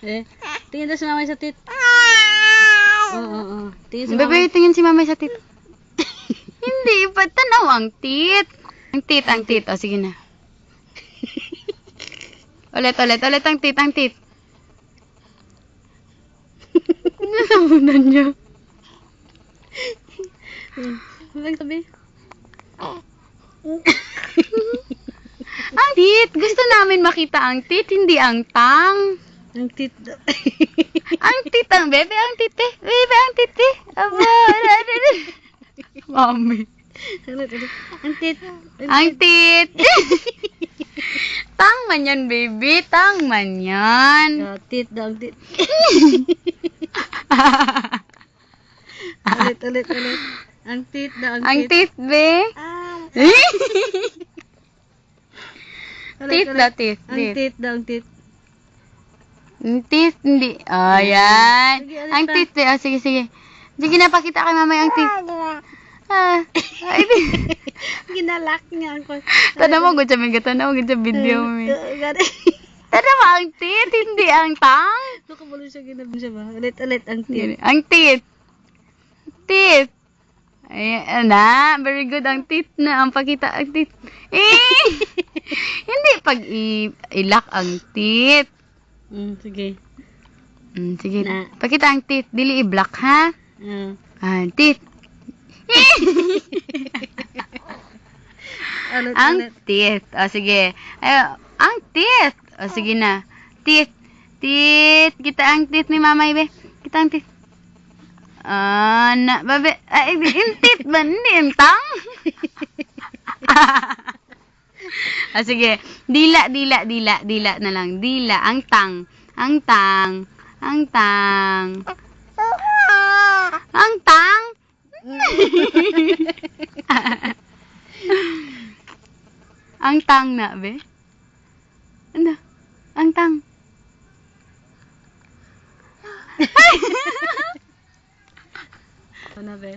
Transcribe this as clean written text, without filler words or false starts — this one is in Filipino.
Eh, tingin daw si mamay sa tit. Oo. Tingin si Bebe, mamay. tingin si mamay sa tit. Hindi, ba't tanaw ang tit? Ang tit. O, sige na. ulit ang tit. Nasabunan niya. Walang sabi. Ang tit! Gusto namin makita ang tit, hindi ang tang. Ang tit. Ang tit ang bebe, ang tit eh. Bebe, ang tit eh. Aba, Mami. Ang tit. Ang tit. Tang man yan, baby. Tang man yan. Tit daw, ang tit. Ulit. Ang tit daw, ang Ang tit. tit, be. Tit daw, tit. Ang tit daw, ang tit. Ang tit, hindi. Oh, yan. Sige, ulit Ang pa. tit, be. Oh, sige. Sige na, pakita kay mamay ang tit. Ay, Ginalak niya ako. tanaw mo, gud sa video mo. Gari. Tanaw mo, ang tit, hindi ang tang. Nakabulo siya ginabin siya ba? Ulit, ang tit. Ang tit. Tit. Ayan na. Very good. Ang tit na. Ang pakita. Ang tit. Hindi pag ilak ang tit. Sige. Sige. Na. Pakita ang tit. Dili i-block, ha? Ang tit. Ulit. Ang tit. O, sige. Ang tit. O, sige na. Tit. Kita ang tit ni mamay, be. Kita ang tit. Babe. Ay, yung tit ba? Hindi yung tang? Sige. Dila na lang. Dila. Ang tang. Ang tang. Ang tang na, be? Ano? Ang tang. Ano, be?